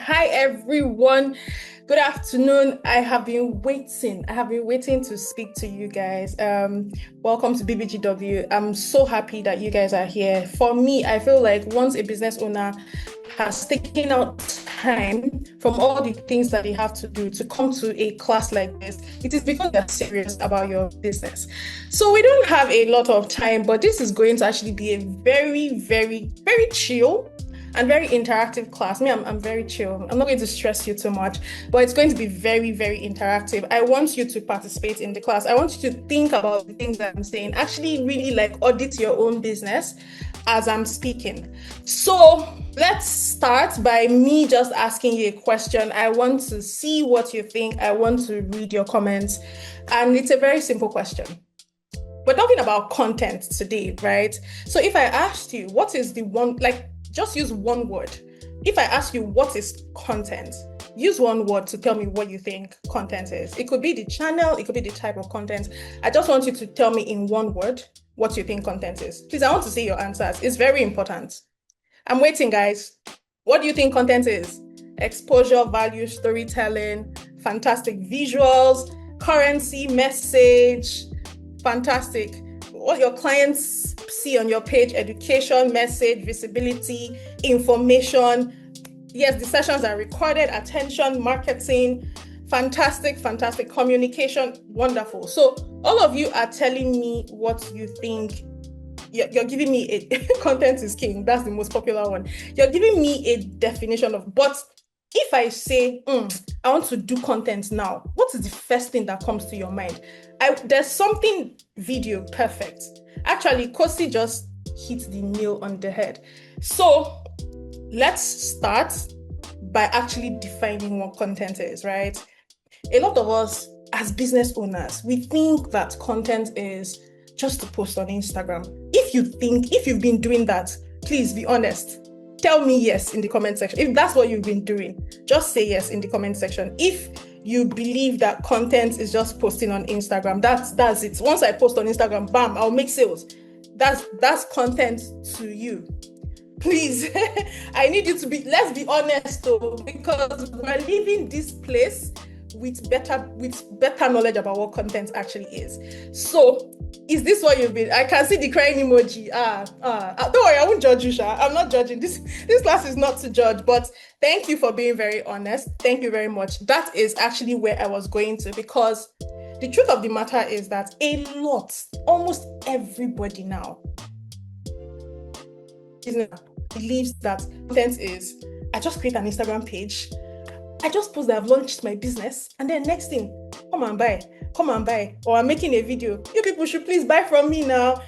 Hi everyone. Good afternoon. I have been waiting. To speak to you guys. Welcome to BBGW. I'm so happy that you guys are here. For me, I feel like once a business owner has taken out time from all the things that they have to do to come to a class like this, it is because they're serious about your business. So we don't have a lot of time, but this is going to actually be a very, very, very chill and very interactive class. I'm very chill. I'm not going to stress you too much, but it's going to be very, very interactive. I want you to participate in the class. I want you to think about the things that I'm saying. Actually, really like audit your own business as I'm speaking. So let's start by me just asking you a question. I want to see what you think. I want to read your comments. And it's a very simple question. We're talking about content today, right? So if I asked you, what is the one, like, just use one word. If I ask you what is content, use one word to tell me what you think content is. It could be the channel, it could be the type of content. I just want you to tell me in one word what you think content is. Please, I want to see your answers. It's very important. I'm waiting, guys. What do you think content is? Exposure, value, storytelling, fantastic visuals, currency, message, fantastic. What your clients see on your page, education, message, visibility, information. Yes, the sessions are recorded, attention, marketing, fantastic, fantastic, communication, wonderful. So all of you are telling me what you think. You're giving me a content is king. That's the most popular one. You're giving me a definition of, but if I say, I want to do content now, what is the first thing that comes to your mind? There's something video, perfect. Actually, Kosi just hit the nail on the head. So let's start by actually defining what content is, right? A lot of us as business owners, we think that content is just to post on Instagram. If you've been doing that, please be honest. Tell me yes in the comment section. If that's what you've been doing, just say yes in the comment section. If you believe that content is just posting on Instagram, that's it. Once I post on Instagram, bam, I'll make sales. That's content to you. Please, I need you to let's be honest though, because we're leaving this place with better knowledge about what content actually is. So, is this what you've been? I can see the crying emoji. Don't worry, I won't judge you, Sha. I'm not judging. This class is not to judge, but thank you for being very honest. Thank you very much. That is actually where I was going to, because the truth of the matter is that almost everybody now believes that content is, I just create an Instagram page, I just post that I've launched my business, and then next thing, come and buy, or I'm making a video. You people should please buy from me now.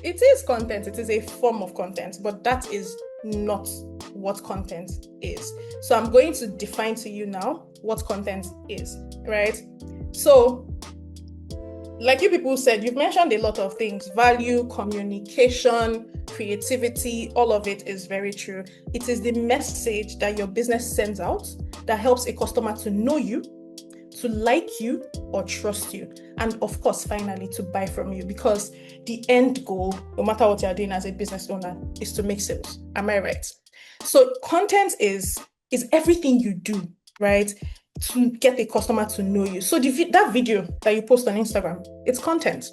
It is content. It is a form of content, but that is not what content is. So I'm going to define to you now what content is, right? So, like you people said, you've mentioned a lot of things: value, communication, creativity. All of it is very true. It is the message that your business sends out that helps a customer to know you, to like you, or trust you, and of course, finally, to buy from you, because the end goal, no matter what you're doing as a business owner, is to make sales. Am I right? So content is everything you do, right, to get the customer to know you. So that video that you post on Instagram, it's content.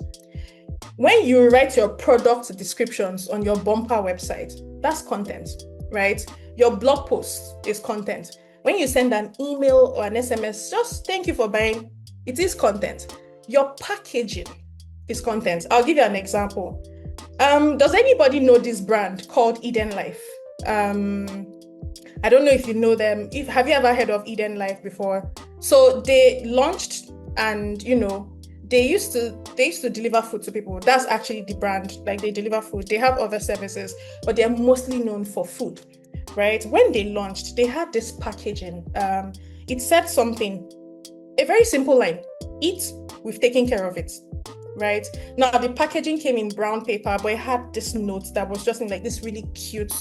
When you write your product descriptions on your bumper website, that's content, right? Your blog post is content. When you send an email or an SMS, just thank you for buying, it is content. Your packaging is content. I'll give you an example. Does anybody know this brand called Eden Life? I don't know if you know them. Have you ever heard of Eden Life before? So they launched, and they used to deliver food to people. That's actually the brand. Like, they deliver food. They have other services, but they're mostly known for food, right? When they launched, they had this packaging. It said something, a very simple line: eat, we've taken care of it, right? Now, the packaging came in brown paper, but it had this note that was just in like this really cute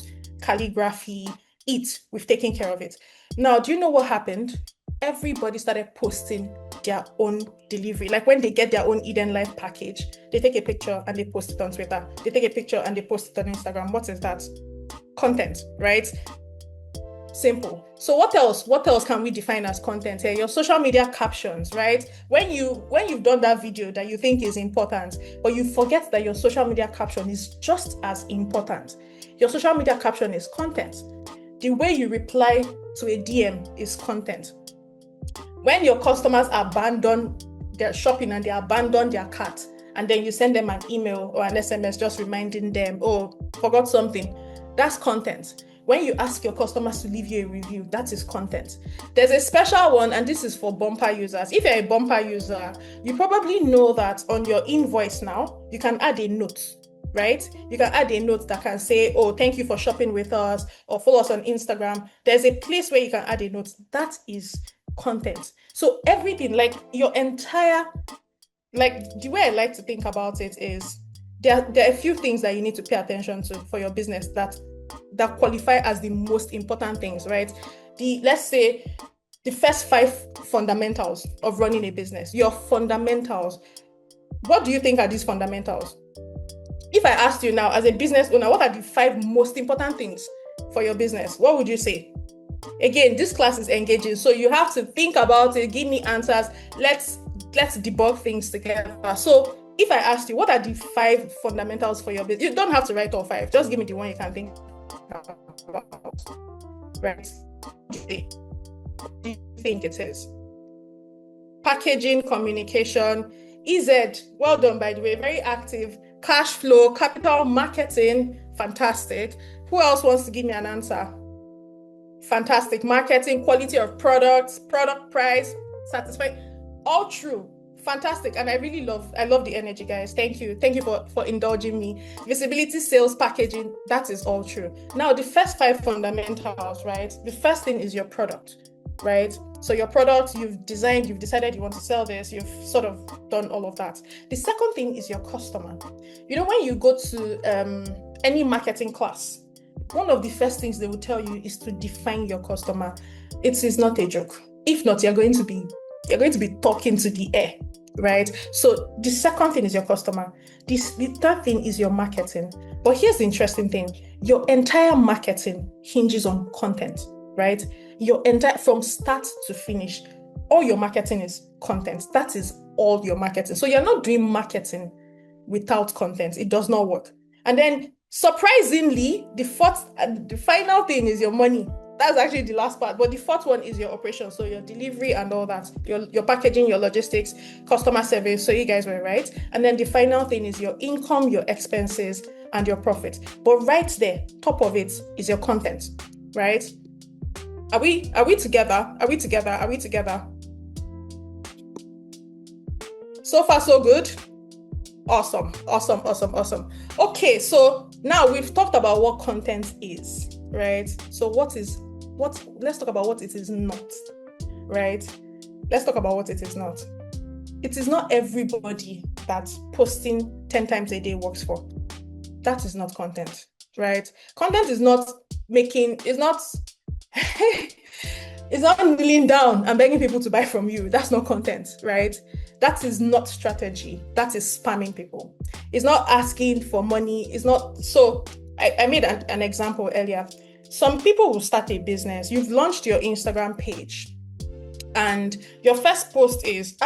calligraphy: eat, we've taken care of it. Now, do you know what happened? Everybody started posting their own delivery. Like, when they get their own Eden Life package, they take a picture and they post it on Twitter. They take a picture and they post it on Instagram. What is that? Content, right? Simple. So what else? What else can we define as content here? Your social media captions, right? When you've done that video that you think is important, but you forget that your social media caption is just as important. Your social media caption is content. The way you reply to a DM is content. When your customers abandon their shopping and they abandon their cart, and then you send them an email or an SMS just reminding them, oh, forgot something, that's content. When you ask your customers to leave you a review, that is content. There's a special one, and this is for bumper users. If you're a bumper user, you probably know that on your invoice now, you can add a note, right? You can add a note that can say, oh, thank you for shopping with us, or follow us on Instagram. There's a place where you can add a note. That is content. So everything, like your entire, like the way I like to think about it is there are a few things that you need to pay attention to for your business that qualify as the most important things, right? Let's say the first 5 fundamentals of running a business. Your fundamentals. What do you think are these fundamentals? If I asked you now as a business owner, what are the 5 most important things for your business? What would you say? Again, this class is engaging, so you have to think about it, give me answers. Let's debug things together. So if I asked you, what are the 5 fundamentals for your business? You don't have to write all 5. Just give me the one you can think about. Right? What do you think it is? Packaging, communication, EZ, well done, by the way, very active. Cash flow, capital, marketing, fantastic. Who else wants to give me an answer? Fantastic. Marketing, quality of products, product price, satisfied. All true. Fantastic. And I love the energy, guys. Thank you for indulging me. Visibility, sales, packaging, that is all true. Now, the first 5 fundamentals, right? The first thing is your product, right? So your product, you've decided you want to sell this, you've sort of done all of that. The second thing is your customer. You know, when you go to any marketing class, one of the first things they will tell you is to define your customer. It is not a joke. If not, you're going to be talking to the air, right? So the second thing is your customer. The third thing is your marketing. But here's the interesting thing. Your entire marketing hinges on content, right? Your entire, from start to finish, all your marketing is content. That is all your marketing. So you're not doing marketing without content. It does not work. And then surprisingly, the final thing is your money. That's actually the last part. But the fourth one is your operation. So your delivery and all that, your packaging, your logistics, customer service. So you guys were right. And then the final thing is your income, your expenses, and your profit. But right there, top of it is your content, right? Are we together? Are we together? So far, so good. Awesome. Okay, so now we've talked about what content is, right? So let's talk about what it is not, right? Let's talk about what it is not. It is not everybody that posting 10 times a day works for. That is not content, right? Content is not it's not kneeling down and begging people to buy from you. That's not content, right? That is not strategy. That is spamming people. It's not asking for money. It's not. So I made an example earlier. Some people will start a business. You've launched your Instagram page and your first post is,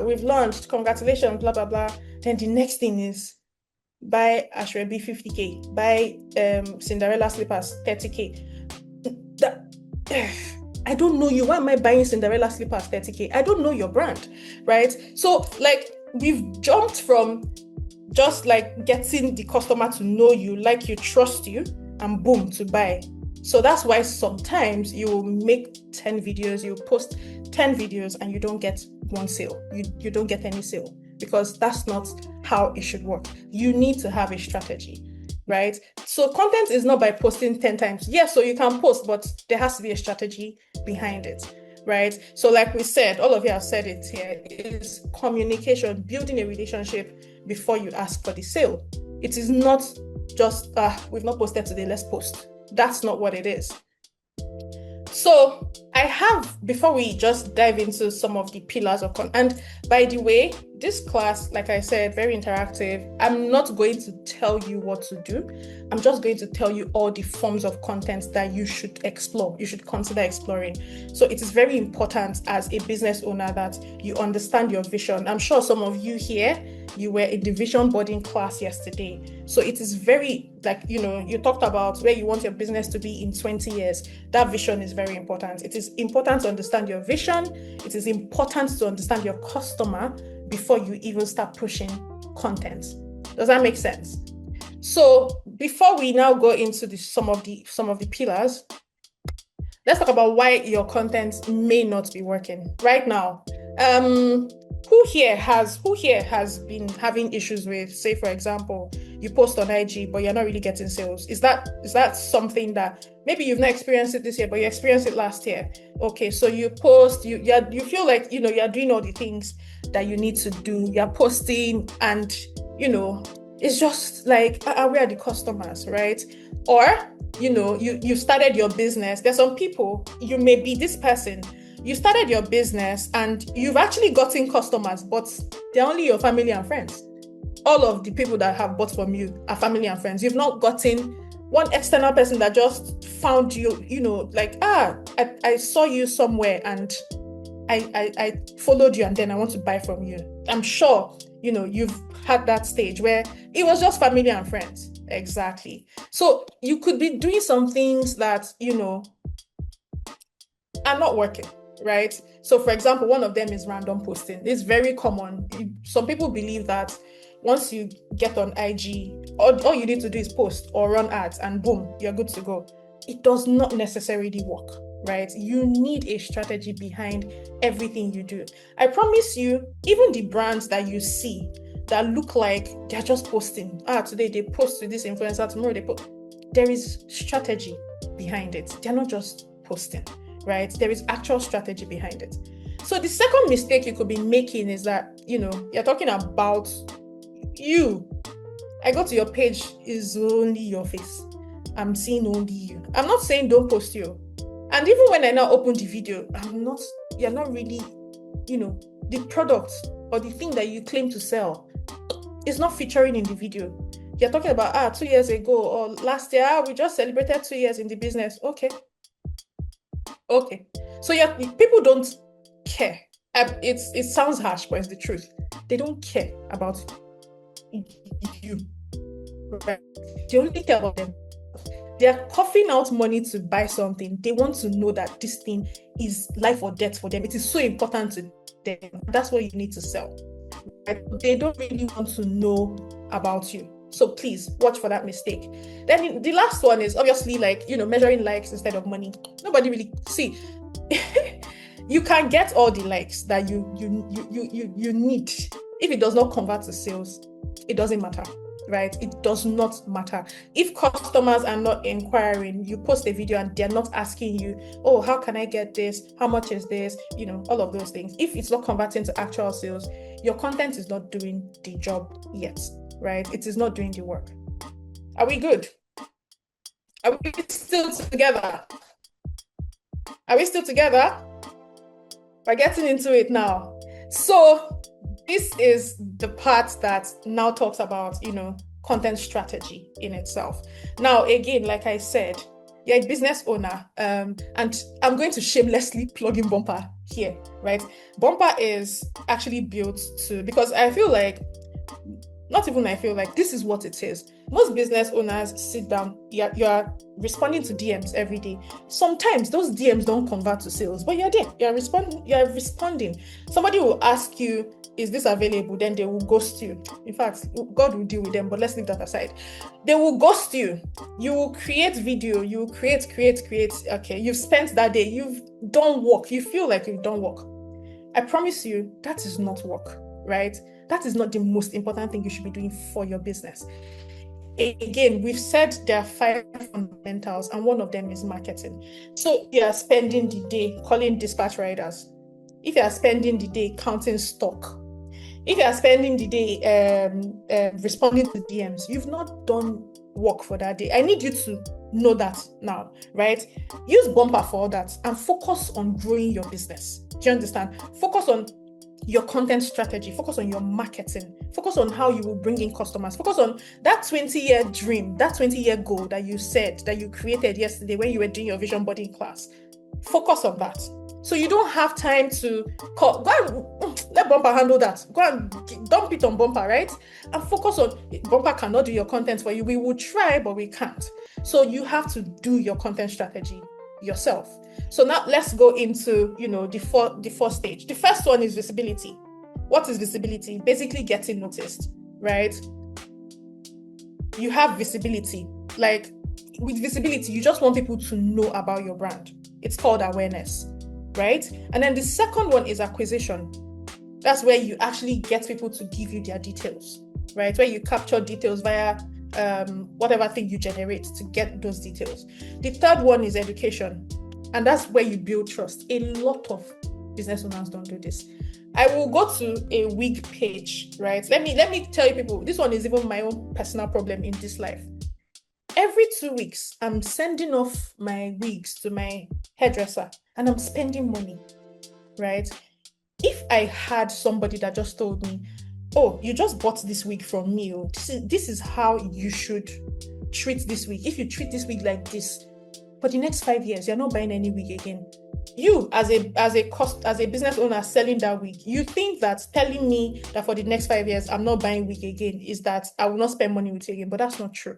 we've launched, congratulations, blah, blah, blah. Then the next thing is, buy Ashrebi 50K, buy Cinderella slippers 30K. I don't know you. Why am I buying Cinderella slippers 30K? I don't know your brand, right? So like we've jumped from just like getting the customer to know you, like you, trust you, and boom, to buy. So that's why sometimes you will make 10 videos, you post 10 videos and you don't get one sale. You don't get any sale because that's not how it should work. You need to have a strategy, right? So content is not by posting 10 times. Yes, so you can post, but there has to be a strategy behind it, right? So like we said, all of you have said it here, is communication, building a relationship before you ask for the sale. It is not just, we've not posted today, let's post. That's not what it is. So I have, before we just dive into some of the pillars of content, and by the way, this class, like I said, very interactive. I'm not going to tell you what to do. I'm just going to tell you all the forms of content that you should explore, you should consider exploring. So it is very important as a business owner that you understand your vision. I'm sure some of you here, you were in the vision boarding class yesterday. So it is very, like, you talked about where you want your business to be in 20 years. That vision is very important. It is important to understand your vision. It is important to understand your customer before you even start pushing content. Does that make sense? So before we now go into some of the pillars, let's talk about why your content may not be working right now. Who here has been having issues with, say, for example, you post on IG, but you're not really getting sales? Is that something that maybe you've not experienced it this year, but you experienced it last year? Okay, so you post, you feel like you're doing all the things that you need to do. You're posting, and it's just like, where are the customers, right? Or you started your business. There's some people, you may be this person. You started your business and you've actually gotten customers, but they're only your family and friends. All of the people that have bought from you are family and friends. You've not gotten one external person that just found you, like, I saw you somewhere and I followed you and then I want to buy from you. I'm sure, you've had that stage where it was just family and friends. Exactly. So you could be doing some things that, are not working. Right? So for example, one of them is random posting. It's very common. Some people believe that once you get on IG, all you need to do is post or run ads and boom, you're good to go. It does not necessarily work, right? You need a strategy behind everything you do. I promise you, even the brands that you see that look like they're just posting, today they post with this influencer, tomorrow they post. There is strategy behind it. They're not just posting. Right? There is actual strategy behind it. So the second mistake you could be making is that, you're talking about you. I go to your page, is only your face. I'm seeing only you. I'm not saying don't post you. And even when I now open the video, you're not really, the product or the thing that you claim to sell is not featuring in the video. You're talking about, 2 years ago or last year, we just celebrated 2 years in the business. Okay. So people don't care. It sounds harsh, but it's the truth. They don't care about you. Right? They only care about them. They are coughing out money to buy something. They want to know that this thing is life or death for them. It is so important to them. That's what you need to sell. Right? They don't really want to know about you. So please watch for that mistake. Then the last one is obviously measuring likes instead of money. Nobody really see. You can get all the likes that you need. If it does not convert to sales, it doesn't matter, right? It does not matter. If customers are not inquiring, you post a video and they're not asking you, oh, how can I get this? How much is this? All of those things. If it's not converting to actual sales, your content is not doing the job yet. Right? It is not doing the work. Are we good? Are we still together? Are we still together? We're getting into it now. So this is the part that now talks about, content strategy in itself. Now, again, like I said, you're a business owner, and I'm going to shamelessly plug in Bumper here, right? Bumper is actually built because I feel like this is what it is. Most business owners sit down, you're responding to DMs every day. Sometimes those DMs don't convert to sales, but you're there, you're responding. Somebody will ask you, is this available? Then they will ghost you. In fact, God will deal with them, but let's leave that aside. They will ghost you. You will create video, you will create. Okay, you've spent that day, you've done work, you feel like you've done work. I promise you, that is not work, right? That is not the most important thing you should be doing for your business. Again, we've said there are 5 fundamentals, and one of them is marketing. So you are spending the day calling dispatch riders. If you are spending the day counting stock, if you are spending the day responding to DMs, you've not done work for that day. I need you to know that now, right? Use Bumper for all that and focus on growing your business. Do you understand? Focus on your content strategy, focus on your marketing, focus on how you will bring in customers, focus on that 20-year dream, that 20-year goal that you said, that you created yesterday when you were doing your vision boarding class. Focus on that. So you don't have time to call, go and let Bumper handle that. Go and dump it on Bumper, right? And focus on, Bumper cannot do your content for you. We will try, but we can't. So you have to do your content strategy yourself. So now let's go into, the fourth stage. The first one is visibility. What is visibility? Basically getting noticed, right? You have visibility. Like with visibility, you just want people to know about your brand. It's called awareness, right? And then the second one is acquisition. That's where you actually get people to give you their details, right? Where you capture details via whatever thing you generate to get those details. The third one is education. And that's where you build trust. A lot of business owners don't do this. I will go to a wig page, right? Let me tell you people, this one is even my own personal problem in this life. Every 2 weeks, I'm sending off my wigs to my hairdresser and I'm spending money, right? If I had somebody that just told me, oh, you just bought this wig from me, oh, this is how you should treat this wig. If you treat this wig like this, for the next 5 years, you're not buying any wig again. You, as a business owner selling that wig, you think that telling me that for the next 5 years, I'm not buying wig again is that I will not spend money with you again, but that's not true.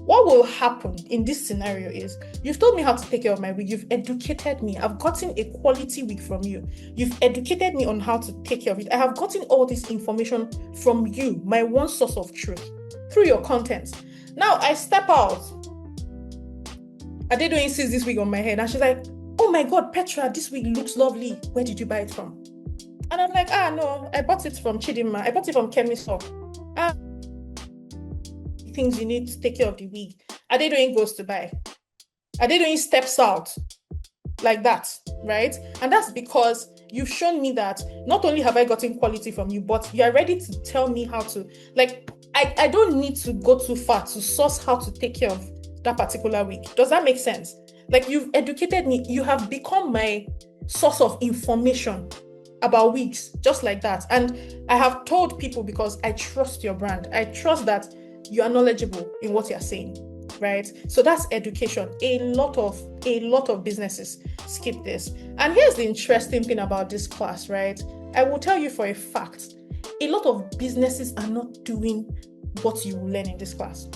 What will happen in this scenario is you've told me how to take care of my wig. You've educated me. I've gotten a quality wig from you. You've educated me on how to take care of it. I have gotten all this information from you, my one source of truth, through your content. Now I step out. Adedoyin sees this wig on my head and she's like, oh my God, Petra, this wig looks lovely. Where did you buy it from? And I'm like, no, I bought it from Chidinma. I bought it from Chemistop. Things you need to take care of the wig. Adedoyin goes to buy. Adedoyin steps out like that, right? And that's because you've shown me that not only have I gotten quality from you, but you are ready to tell me how to, like, I don't need to go too far to source how to take care of that particular wig. Does that make sense? Like, you've educated me. You have become my source of information about wigs, just like that. And I have told people because I trust your brand. I trust that you are knowledgeable in what you're saying, right? So that's education. A lot of businesses skip this. And here's the interesting thing about this class, right? I will tell you for a fact, a lot of businesses are not doing what you will learn in this class.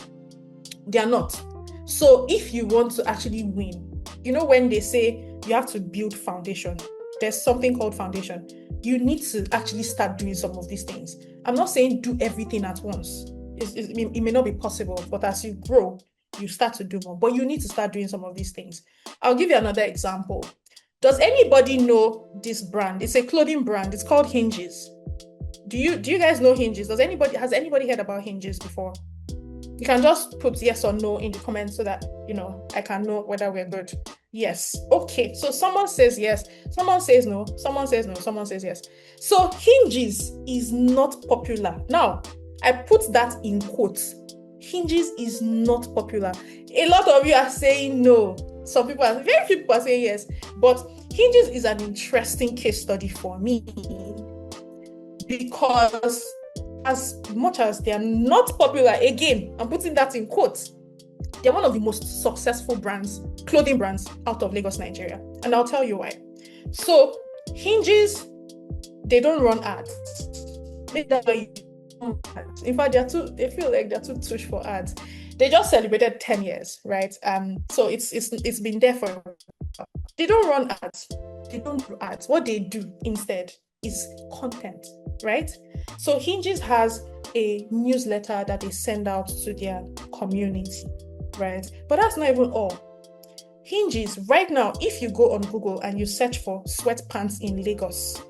They are not. So if you want to actually win, when they say you have to build foundation, there's something called foundation. You need to actually start doing some of these things. I'm not saying do everything at once. It may not be possible, but as you grow, you start to do more. But you need to start doing some of these things. I'll give you another example. Does anybody know this brand? It's a clothing brand. It's called Hinges. Do you guys know Hinges? Has anybody heard about Hinges before? You can just put yes or no in the comments so that, I can know whether we're good. Yes. Okay. So someone says yes, someone says no, someone says no, someone says yes. So Hinges is not popular. Now, I put that in quotes. Hinges is not popular. A lot of you are saying no. Very few people are saying yes. But Hinges is an interesting case study for me because as much as they are not popular, again, I'm putting that in quotes, they're one of the most successful clothing brands out of Lagos, Nigeria. And I'll tell you why. So Hinges, they don't run ads. In fact, they feel like they're too tush for ads. They just celebrated 10 years, right? So it's been there for. They don't run ads. They don't do ads. What they do instead is content, right? So Hinges has a newsletter that they send out to their community, right? But that's not even all. Hinges, right now, if you go on Google and you search for sweatpants in Lagos,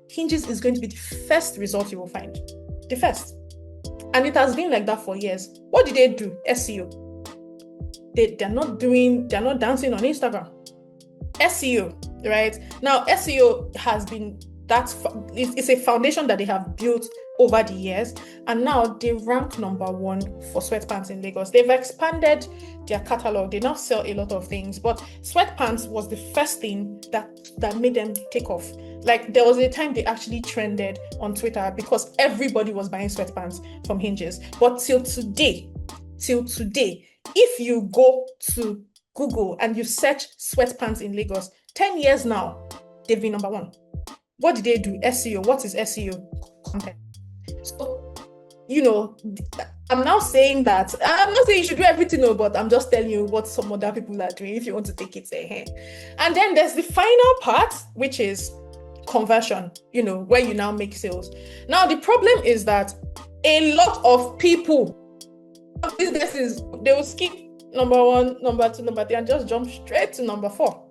Hinges is going to be the first result you will find. The first. And it has been like that for years. What did they do? SEO. They're not dancing on Instagram. SEO, right? Now, SEO has been It's a foundation that they have built over the years, and now they rank number one for sweatpants in Lagos. They've expanded their catalog. They now sell a lot of things, but sweatpants was the first thing that made them take off. Like, there was a time they actually trended on Twitter because everybody was buying sweatpants from Hinges. But till today, if you go to Google and you search sweatpants in Lagos, 10 years now, they've been number one. What did they do? SEO. What is SEO? Content. So, I'm now saying that, I'm not saying you should do everything, but I'm just telling you what some other people are doing if you want to take it ahead. And then there's the final part, which is conversion, where you now make sales. Now, the problem is that a lot of people, businesses, they will skip number one, number two, number three, and just jump straight to number four.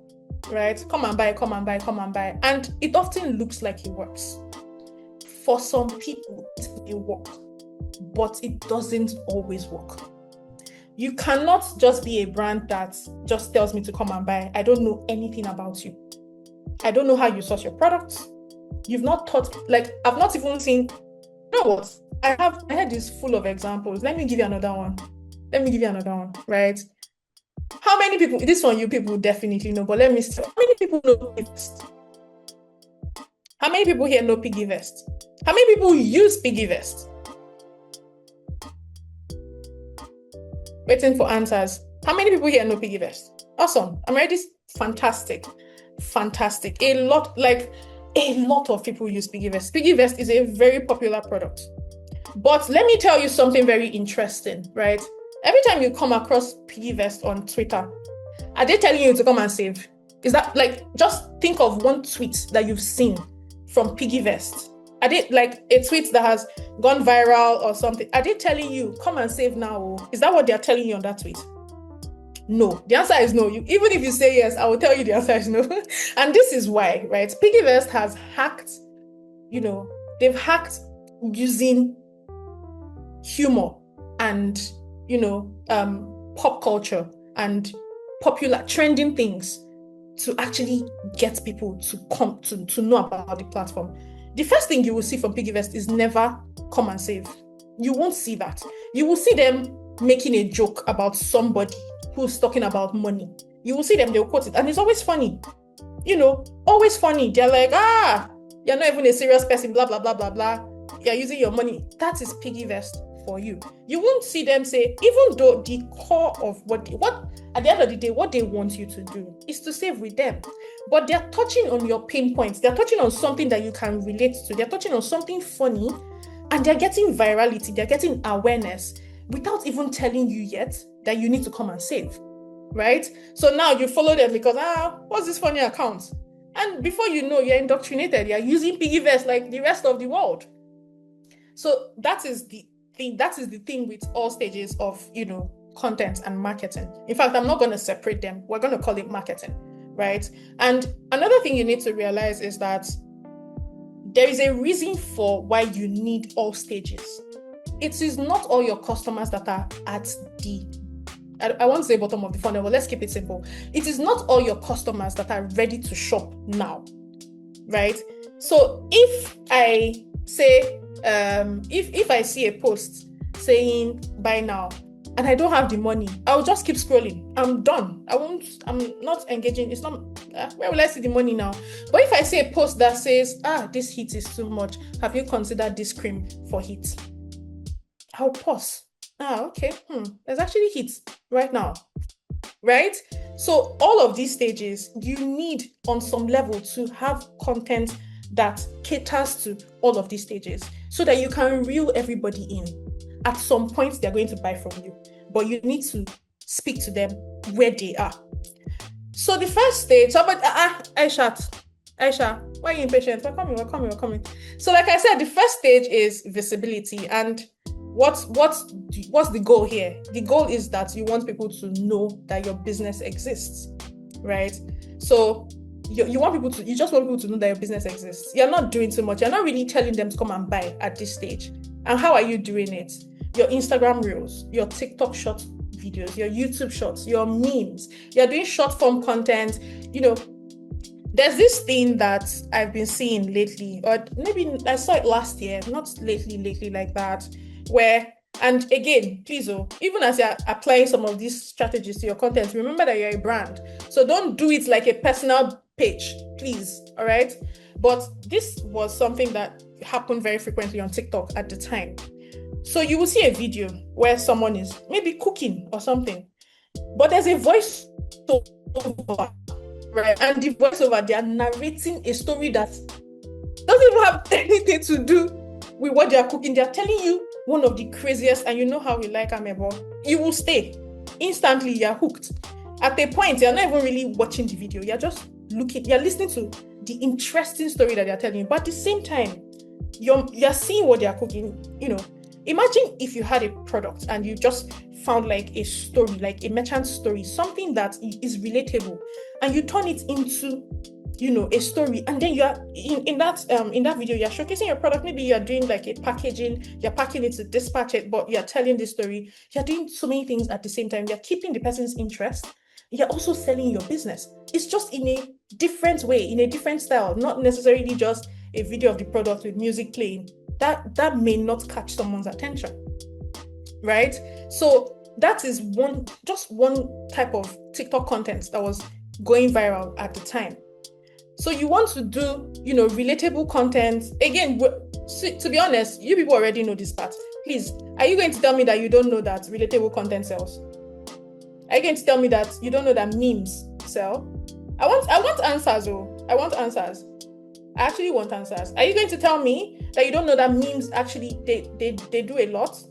Right? Come and buy. And it often looks like it works. For some people, it may work, but it doesn't always work. You cannot just be a brand that just tells me to come and buy. I don't know anything about you. I don't know how you source your products. You've not taught, I've not even seen, what? I had this full of examples. Let me give you another one, right? How many people, this one you people definitely know, but let me see. How many people know Piggy Vest? How many people here know Piggy Vest? How many people use Piggy Vest? Waiting for answers. How many people here know Piggy Vest? Awesome. I'm ready. Fantastic. A lot of people use Piggy Vest. Piggy Vest is a very popular product. But let me tell you something very interesting, right? Every time you come across Piggy Vest on Twitter, are they telling you to come and save? Is that just think of one tweet that you've seen from Piggy Vest. Are they a tweet that has gone viral or something? Are they telling you, come and save now? Is that what they're telling you on that tweet? No. The answer is no. Even if you say yes, I will tell you the answer is no. And this is why, right? Piggy Vest has hacked, they've hacked using humor and pop culture and popular trending things to actually get people to come to know about the platform. The first thing you will see from Piggy Vest is never come and save. You won't see that. You will see them making a joke about somebody who's talking about money. You will see them, they'll quote it, and it's always funny. Always funny. They're like, you're not even a serious person, blah, blah, blah, blah, blah. You're using your money. That is Piggy Vest for you. You won't see them say, even though the core of what at the end of the day, what they want you to do is to save with them. But they're touching on your pain points. They're touching on something that you can relate to. They're touching on something funny, and they're getting virality. They're getting awareness without even telling you yet that you need to come and save, right? So now you follow them because, what's this funny account? And before you know, you're indoctrinated. You're using Piggy Vest like the rest of the world. So that is the thing with all stages of, content and marketing. In fact, I'm not going to separate them. We're going to call it marketing, right? And another thing you need to realize is that there is a reason for why you need all stages. It is not all your customers that are at I won't say bottom of the funnel, but let's keep it simple. It is not all your customers that are ready to shop now, right? So if I say, if I see a post saying buy now and I don't have the money, I'll just keep scrolling. I'm done. I'm not engaging. It's not, where will I see the money now? But if I see a post that says, this heat is too much, have you considered this cream for heat? I'll pause. Okay. There's actually heat right now, right? So all of these stages, you need on some level to have content that caters to all of these stages so that you can reel everybody in. At some point, they're going to buy from you, but you need to speak to them where they are. So the first stage, Aisha, why are you impatient? We're coming. So like I said, the first stage is visibility. And what's the goal here? The goal is that you want people to know that your business exists, right? So you just want people to know that your business exists. You're not doing too much. You're not really telling them to come and buy at this stage. And how are you doing it? Your Instagram reels, your TikTok short videos, your YouTube shorts, your memes. You're doing short form content. There's this thing that I've been seeing lately, or maybe I saw it last year, not lately like that, where, and again, please, even as you're applying some of these strategies to your content, remember that you're a brand. So don't do it like a personal page, please. All right. But this was something that happened very frequently on TikTok at the time. So you will see a video where someone is maybe cooking or something, but there's a voice over, right? And the voiceover, they are narrating a story that doesn't even have anything to do with what they are cooking. They are telling you one of the craziest, and you know how we like Amebo. You will stay. Instantly, you're hooked. At a point, you're not even really watching the video. You're just you're listening to the interesting story that they're telling you. But at the same time, you're seeing what they are cooking. Imagine if you had a product and you just found like a story, like a merchant story, something that is relatable, and you turn it into, a story, and then you are in that video, you're showcasing your product. Maybe you're doing like a packaging, you're packing it to dispatch it, but you're telling this story. You're doing so many things at the same time. You're keeping the person's interest. You're also selling your business. It's just in a different way, in a different style, not necessarily just a video of the product with music playing. That may not catch someone's attention, right? So that is one type of TikTok content that was going viral at the time. So you want to do, relatable content. Again, to be honest, you people already know this part. Please, are you going to tell me that you don't know that relatable content sells? Are you going to tell me that you don't know that memes sell? I want answers, I want answers. I actually want answers. Are you going to tell me that you don't know that memes actually they do a lot?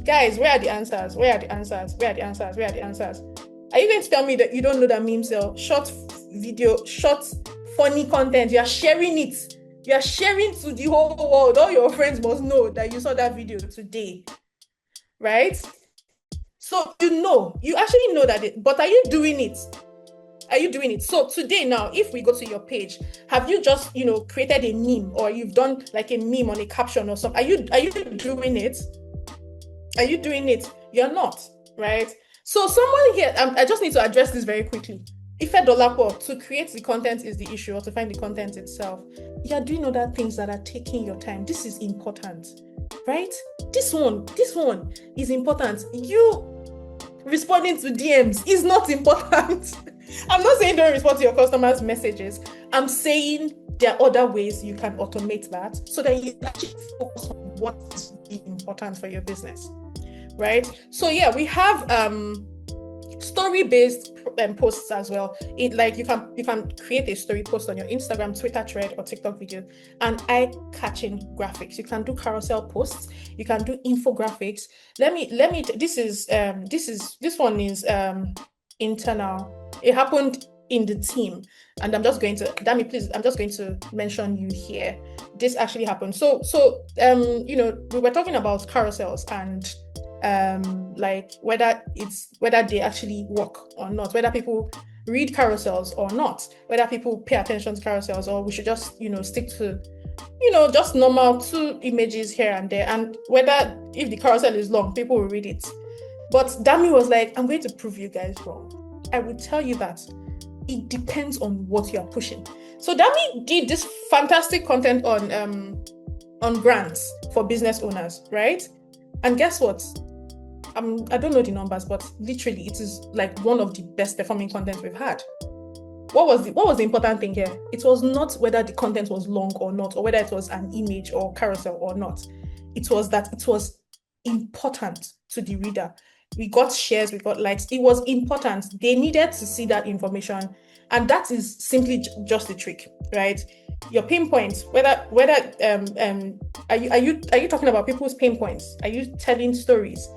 Guys, where are the answers? Where are the answers? Where are the answers? Where are the answers? Are you going to tell me that you don't know that memes sell? Short video, short funny content. You are sharing it. You are sharing to the whole world. All your friends must know that you saw that video today, right? So you actually know that. But are you doing it? Are you doing it? So today now, if we go to your page, have you just, created a meme, or you've done like a meme on a caption or something? Are you doing it? Are you doing it? You're not, right? So someone here, I just need to address this very quickly. If a dollar to create the content is the issue, or to find the content itself, you're doing other things that are taking your time. This is important, right? This one is important. You responding to DMs is not important. I'm not saying don't respond to your customers' messages. I'm saying there are other ways you can automate that so that you actually focus on what is really important for your business, right? So yeah, we have story-based posts as well. You can create a story post on your Instagram, Twitter thread, or TikTok video, and eye-catching graphics. You can do carousel posts. You can do infographics. This one is internal. It happened in the team, and I'm just going to mention you here. This actually happened. So we were talking about carousels and like whether they actually work or not, whether people read carousels or not, whether people pay attention to carousels, or we should just stick to just normal 2 images here and there, and whether if the carousel is long, people will read it. But Dami was like, I'm going to prove you guys wrong. I will tell you that it depends on what you are pushing. So Dami did this fantastic content on grants for business owners, right? And guess what? I don't know the numbers, but literally it is like one of the best performing content we've had. What was the important thing here? It was not whether the content was long or not, or whether it was an image or carousel or not. It was that it was important to the reader. We got shares, we got likes. It was important. They needed to see that information, and that is simply just the trick, right? Your pain points. Whether are you talking about people's pain points? Are you telling stories,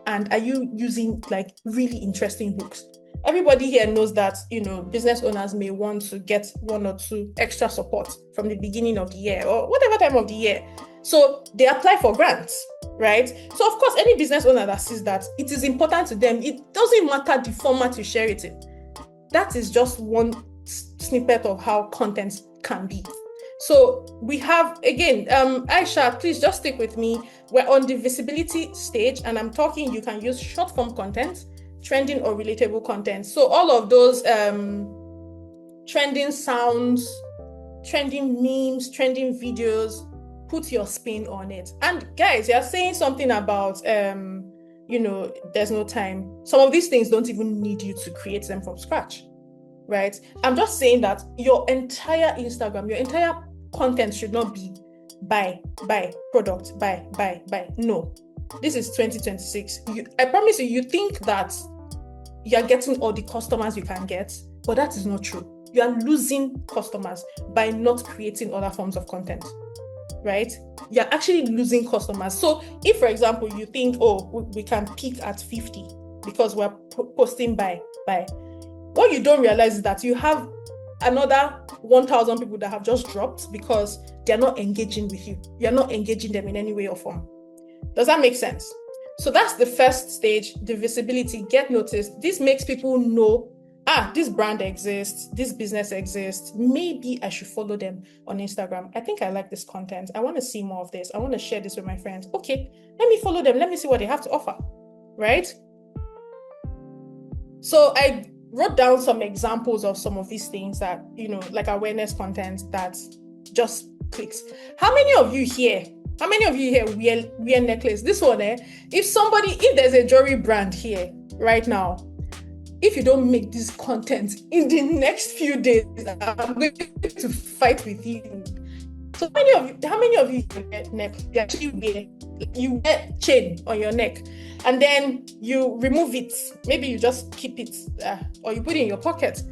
and are you using like really interesting hooks? Everybody here knows that business owners may want to get 1 or 2 extra support from the beginning of the year or whatever time of the year. So they apply for grants, right? So of course, any business owner that sees that, it is important to them. It doesn't matter the format you share it in. That is just one snippet of how content can be. So we have, again, Aisha, please just stick with me. We're on the visibility stage, and I'm talking, you can use short form content, trending or relatable content. So all of those trending sounds, trending memes, trending videos. Put your spin on it. And guys, you're saying something about there's no time. Some of these things don't even need you to create them from scratch, right? I'm just saying that your entire Instagram, your entire content should not be buy product, buy. No, this is 2026. I promise you think that you're getting all the customers you can get, but that is not true. You are losing customers by not creating other forms of content, right? You're actually losing customers. So if, for example, you think, oh, we can peak at 50 because we're posting buy, what you don't realize is that you have another 1,000 people that have just dropped because they're not engaging with you. You're not engaging them in any way or form. Does that make sense? So that's the first stage, the visibility, get noticed. This makes people know, this brand exists, this business exists. Maybe I should follow them on Instagram. I think I like this content. I want to see more of this. I want to share this with my friends. Okay, let me follow them. Let me see what they have to offer, right? So I wrote down some examples of some of these things that, like awareness content that just clicks. How many of you here wear necklace? This one, if there's a jewelry brand here right now, if you don't make this content in the next few days, I'm going to fight with you. So how many of you wear neck? You wear chain on your neck, and then you remove it. Maybe you just keep it, or you put it in your pocket.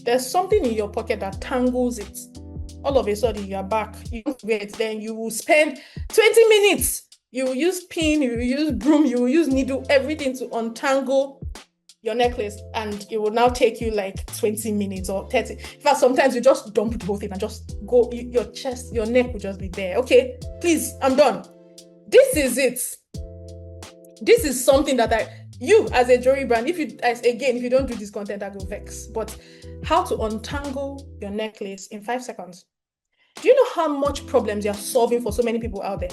There's something in your pocket that tangles it. All of a sudden, you're back. You wear it. Then you will spend 20 minutes. You will use pin. You will use broom. You will use needle. Everything to untangle your necklace, and it will now take you like 20 minutes or 30. In fact, sometimes you just dump the whole thing and just go, your neck will just be there. Okay, please, I'm done. This is it. This is something that you as a jewelry brand, if you don't do this content, I will vex. But how to untangle your necklace in 5 seconds. Do you know how much problems you're solving for so many people out there?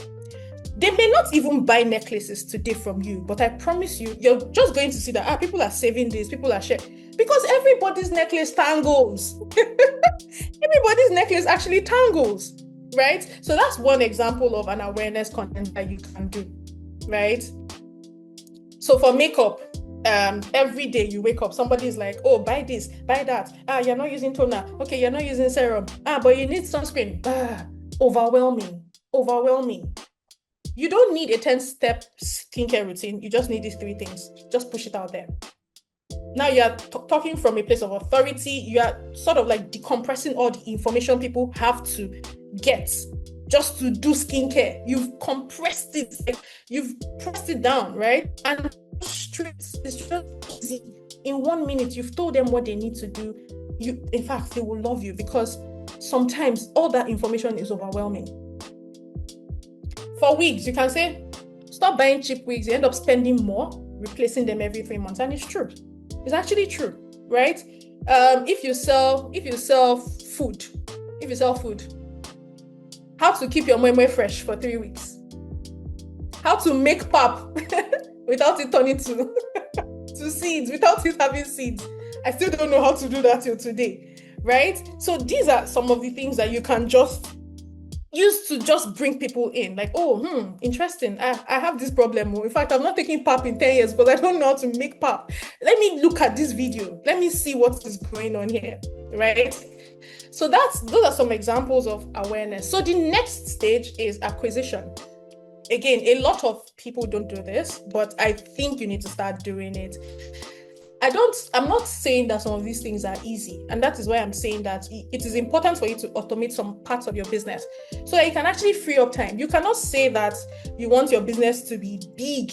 They may not even buy necklaces today from you, but I promise you, you're just going to see that people are saving this, people are sharing, because everybody's necklace tangles. Everybody's necklace actually tangles, right? So that's one example of an awareness content that you can do, right? So for makeup, every day you wake up, somebody's like, oh, buy this, buy that. You're not using toner. Okay, you're not using serum. But you need sunscreen. Overwhelming. You don't need a 10-step skincare routine. You just need these 3 things. Just push it out there. Now you're talking from a place of authority. You are sort of like decompressing all the information people have to get just to do skincare. You've compressed it. You've pressed it down, right? And it's just easy. In 1 minute, you've told them what they need to do. In fact, they will love you, because sometimes all that information is overwhelming. For wigs, you can say, stop buying cheap wigs. You end up spending more, replacing them every 3 months. And it's true. It's actually true, right? If you sell food, how to keep your moimoi fresh for 3 weeks? How to make pap without it turning to seeds, without it having seeds. I still don't know how to do that till today, right? So these are some of the things that you can just use to just bring people in, like, interesting. I have this problem. In fact, I'm not taking pap in 10 years because I don't know how to make pap. Let me look at this video. Let me see what is going on here, right? So those are some examples of awareness. So the next stage is acquisition. Again, a lot of people don't do this, but I think you need to start doing it. I'm not saying that some of these things are easy. And that is why I'm saying that it is important for you to automate some parts of your business so that you can actually free up time. You cannot say that you want your business to be big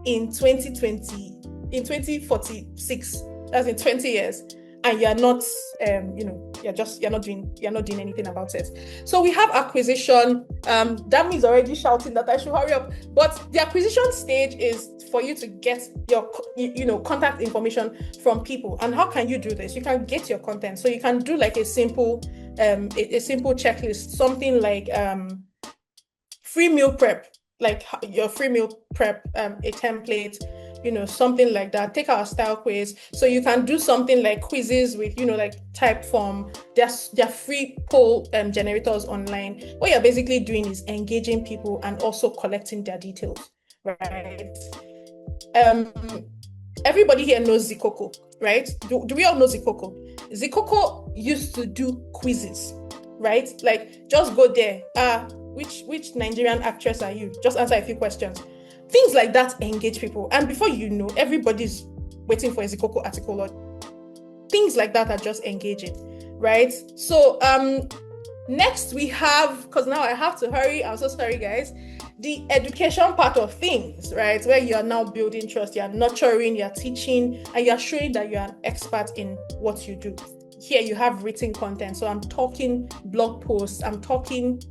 in 2020, in 2046, that's in 20 years, and you're not, you're not doing anything about it. So we have acquisition. That means already shouting that I should hurry up. But the acquisition stage is for you to get your, contact information from people. And how can you do this? You can get your content. So you can do like a simple checklist, something like free meal prep, like your free meal prep, a template. something like that. Take our style quiz. So you can do something like quizzes with, like type form. They're free poll generators online. What you're basically doing is engaging people and also collecting their details, right? Um, Everybody here knows Zikoko, right? Do we all know Zikoko? Zikoko used to do quizzes, right? Like, just go there. Which Nigerian actress are you? Just answer a few questions. Things like that engage people. And before you know, everybody's waiting for a Zikoko article. Or things like that are just engaging, right? So next we have, because now I have to hurry. I'm so sorry, guys. The education part of things, right? Where you are now building trust, you're nurturing, you're teaching, and you're showing that you're an expert in what you do. Here you have written content. So I'm talking blog posts, I'm talking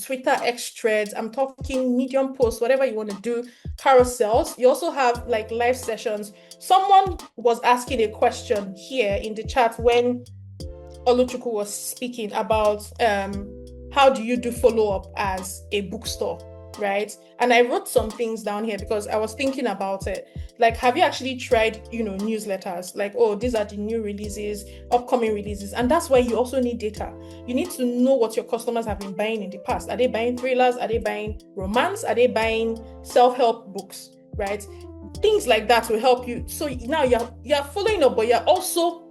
Twitter X threads, I'm talking Medium posts, whatever you want to do, carousels. You also have like live sessions. Someone was asking a question here in the chat when Oluchukwu was speaking about how do you do follow-up as a bookstore, right? And I wrote some things down here because I was thinking about it. Like, have you actually tried, newsletters? Like, oh, these are the new releases, upcoming releases. And that's why you also need data. You need to know what your customers have been buying in the past. Are they buying thrillers? Are they buying romance? Are they buying self-help books, right? Things like that will help you. So now you're following up, but you're also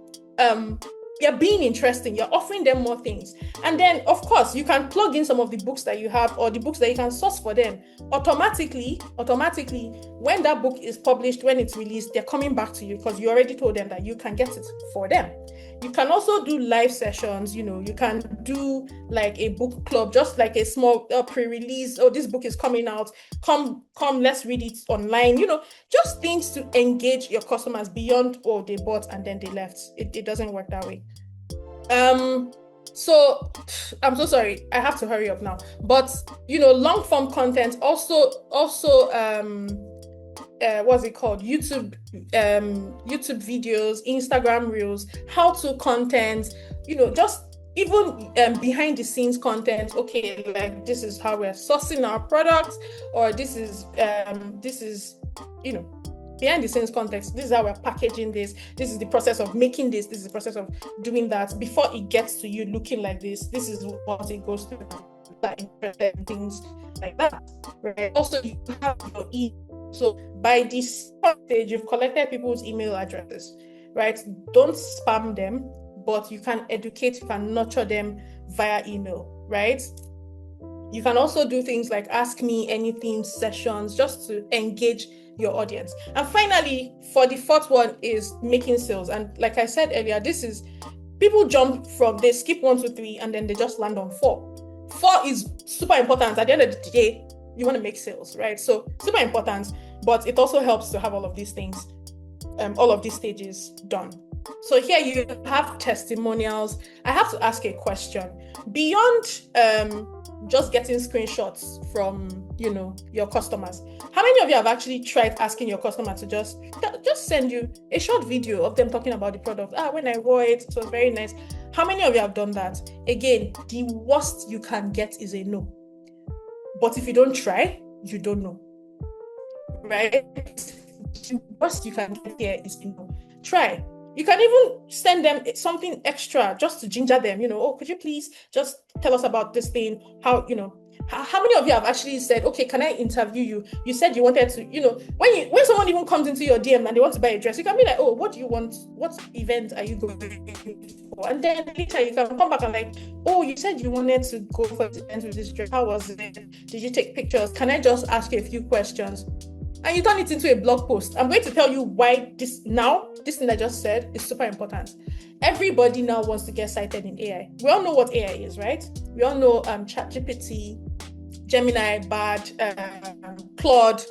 you're being interesting, you're offering them more things. And then, of course, you can plug in some of the books that you have or the books that you can source for them. Automatically, when that book is published, when it's released, they're coming back to you because you already told them that you can get it for them. You can also do live sessions, you can do like a book club, just like a small pre-release. Oh, this book is coming out. Come, let's read it online. Just things to engage your customers beyond, oh, they bought and then they left. It doesn't work that way. So I'm so sorry. I have to hurry up now. But, long form content also, what's it called? YouTube videos, Instagram reels, how-to content, just even behind the scenes content. Okay, like this is how we're sourcing our products, or this is behind the scenes context. This is how we're packaging this. This is the process of making this. This is the process of doing that before it gets to you looking like this. This is what it goes through. That interested in things like that, right? Also, you have your email. So by this stage, you've collected people's email addresses, right? Don't spam them, but you can educate, you can nurture them via email, right? You can also do things like ask me anything sessions just to engage your audience. And finally, for the fourth one is making sales. And like I said earlier, this is people they skip 1, 2, 3, and then they just land on 4. 4 is super important. At the end of the day, you want to make sales, right? So super important, but it also helps to have all of these things, all of these stages done. So here you have testimonials. I have to ask a question. Beyond just getting screenshots from, your customers, how many of you have actually tried asking your customer to just send you a short video of them talking about the product? When I wore it, it was very nice. How many of you have done that? Again, the worst you can get is a no. But if you don't try, you don't know, right? The worst you can get here is a no. Try. You can even send them something extra just to ginger them, oh, could you please just tell us about this thing? How many of you have actually said, okay, can I interview you? You said you wanted to, when someone even comes into your DM and they want to buy a dress, you can be like, oh, what do you want? What event are you going for? And then later you can come back and like, oh, you said you wanted to go for an event with this dress. How was it? Did you take pictures? Can I just ask you a few questions? And you turn it into a blog post. I'm going to tell you why this thing I just said is super important. Everybody now wants to get cited in AI. We all know what AI is, right? We all know ChatGPT, Gemini, Bard, Claude,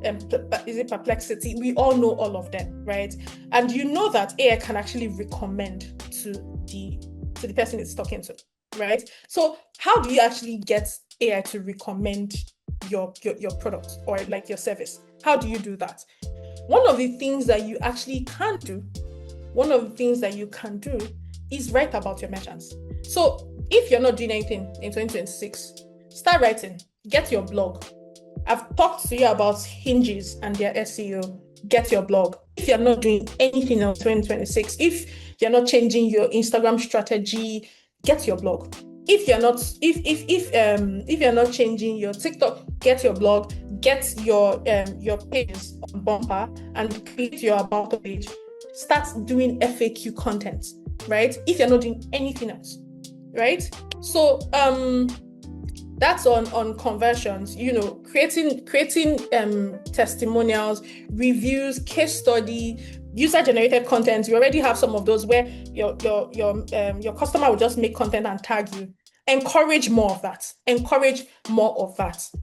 is it Perplexity? We all know all of them, right? And you know that AI can actually recommend to the person it's talking to, right? So how do you actually get AI to recommend your product or like your service? How do you do that? One of the things that you actually can do is write about your merchants. So if you're not doing anything in 2026, start writing. Get your blog. I've talked to you about hinges and their SEO. get your blog. If you're not doing anything else 2026, if you're not changing your Instagram strategy, get your blog. If you're not changing your TikTok, get your blog, get your pages on Bumper and create your about page. Start doing FAQ content, right? If you're not doing anything else, right? So that's on conversions, creating testimonials, reviews, case study, user-generated content. You already have some of those where your customer will just make content and tag you. Encourage more of that.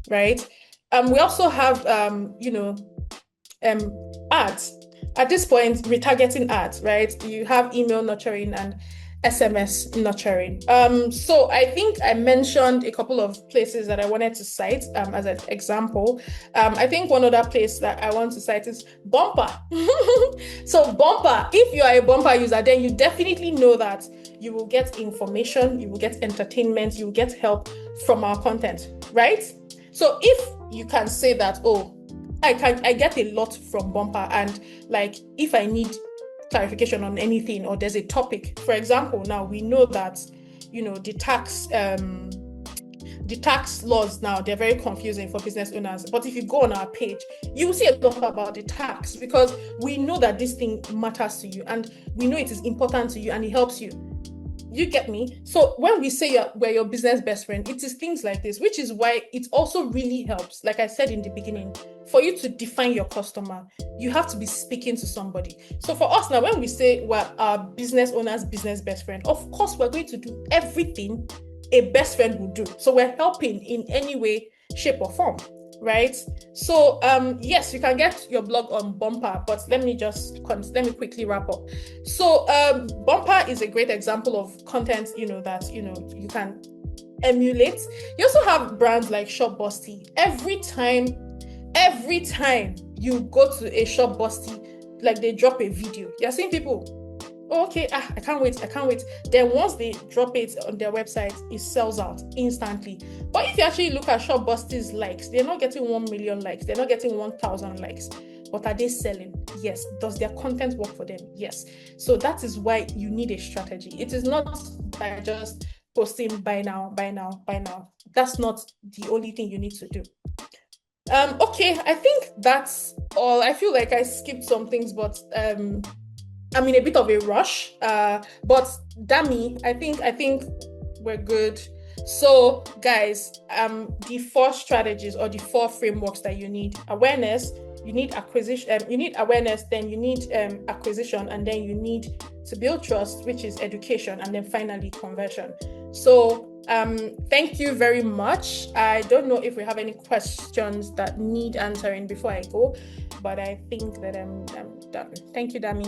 Right? We also have ads. At this point, retargeting ads, right? You have email nurturing and SMS nurturing. So I think I mentioned a couple of places that I wanted to cite as an example. I think one other place that I want to cite is Bumper. So Bumper, if you are a Bumper user, then you definitely know that you will get information, you will get entertainment, you will get help from our content, right? So if you can say that, oh, I get a lot from Bumper, and like if I need clarification on anything or there's a topic, for example, now we know that the tax laws now, they're very confusing for business owners, but if you go on our page, you will see a lot about the tax, because we know that this thing matters to you and we know it is important to you and it helps you. You get me? So when we say we're your business best friend, it is things like this, which is why it also really helps, like I said in the beginning, for you to define your customer. You have to be speaking to somebody. So for us now, when we say we're our business owner's business best friend, of course we're going to do everything a best friend would do. So we're helping in any way, shape or form, right? So yes, you can get your blog on Bumper, but let me quickly wrap up. So Bumper is a great example of content that you can emulate. You also have brands like Shopbusty. Every time you go to a Shopbusty, like they drop a video, you're seeing people, oh, okay, I can't wait. Then once they drop it on their website, it sells out instantly. But if you actually look at Shopbusty's likes, they're not getting 1 million likes, they're not getting 1,000 likes. But are they selling? Yes. Does their content work for them? Yes. So that is why you need a strategy. It is not by just posting buy now. That's not the only thing you need to do. Okay, I think that's all. I feel like I skipped some things, but I'm in a bit of a rush. But Dami, I think we're good. So guys, the 4 strategies or the 4 frameworks that you need: awareness, you need acquisition, you need awareness, then you need acquisition, and then you need to build trust, which is education, and then finally conversion. So thank you very much. I don't know if we have any questions that need answering before I go, but I think that I'm done. Thank you, Dami.